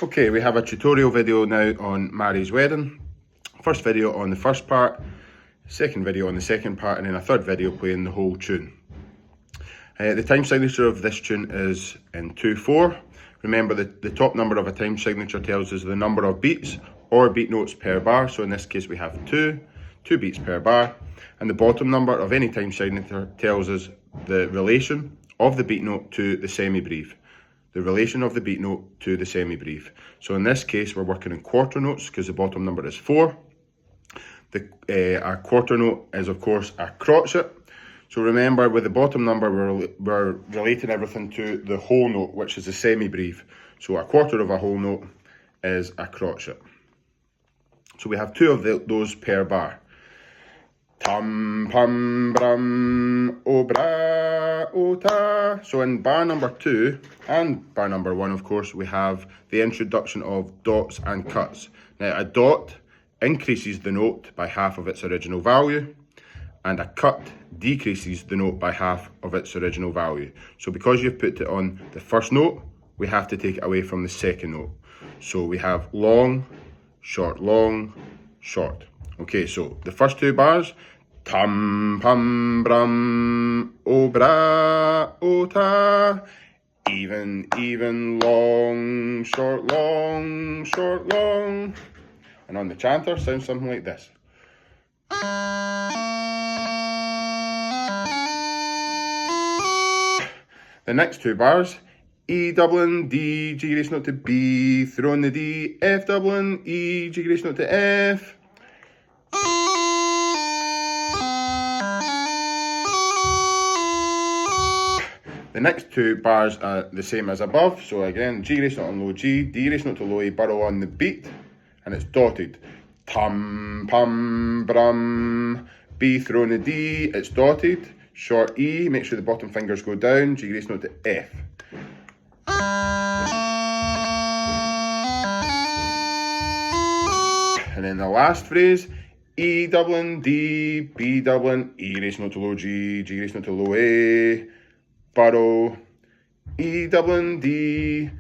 Okay, we have a tutorial video now on Mairi's wedding. First video on the first part, second video on the second part, and then a third video playing the whole tune. The time signature of this tune is in 2/4. Remember that the top number of a time signature tells us the number of beats or beat notes per bar. So in this case we have two beats per bar. And the bottom number of any time signature tells us the relation of the beat note to the semi-breve. The relation of the beat note to the semi-breve. So in this case, we're working in quarter notes because the bottom number is 4. Our quarter note is, of course, a crotchet. So remember, with the bottom number, we're relating everything to the whole note, which is the semi-breve. So a quarter of a whole note is a crotchet. So we have two of those per bar. Tam, pam, bram, o, bra, o, ta. So in bar number 2 and bar number 1, of course, we have the introduction of dots and cuts. Now, a dot increases the note by half of its original value, and a cut decreases the note by half of its original value. So because you've put it on the first note, we have to take it away from the second note. So we have long, short, short. Okay, so the first two bars, tam, pam, bram, o, bra, o, ta. Even, long, short, long. And on the chanter, sounds something like this. The next two bars, E doubling, D, G grace note to B, throw in the D, F doubling, E, G grace note to F. The next two bars are the same as above, so again, G grace note on low G, D grace note to low A, burrow on the beat, and it's dotted. Tam, pam, bram, B, throw in the D, it's dotted. Short E, make sure the bottom fingers go down, G grace note to F. And then the last phrase, E doubling, D, B doubling, E grace note to low G, G grace note to low A, burrow, E doubling, D,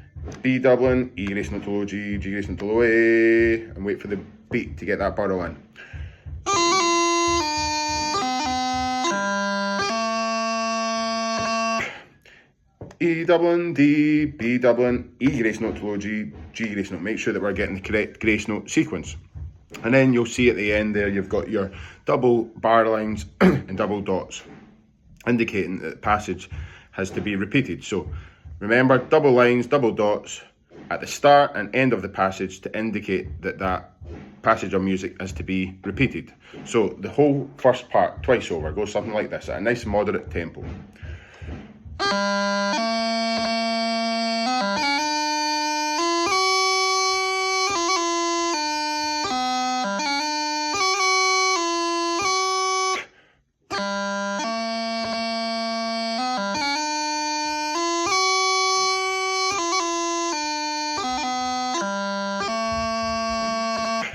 B doubling, E grace note to low G, G grace note to low A, and wait for the beat to get that burrow in. E doubling, D, B doubling, E grace note to low G, G grace note. Make sure that we're getting the correct grace note sequence. And then you'll see at the end there, you've got your double bar lines and double dots, indicating that the passage has to be repeated. So remember, double lines, double dots at the start and end of the passage to indicate that that passage of music is to be repeated. So the whole first part, twice over, goes something like this at a nice moderate tempo.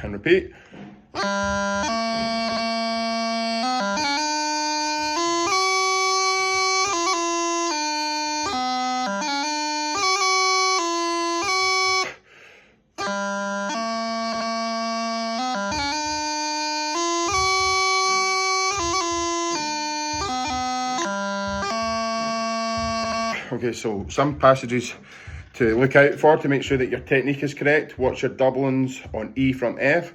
And repeat. Okay, so some passages to look out for to make sure that your technique is correct. Watch your doublings on E from F.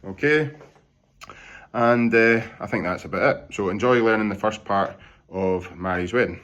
Okay, and I think that's about it. So enjoy learning the first part of Mairi's wedding.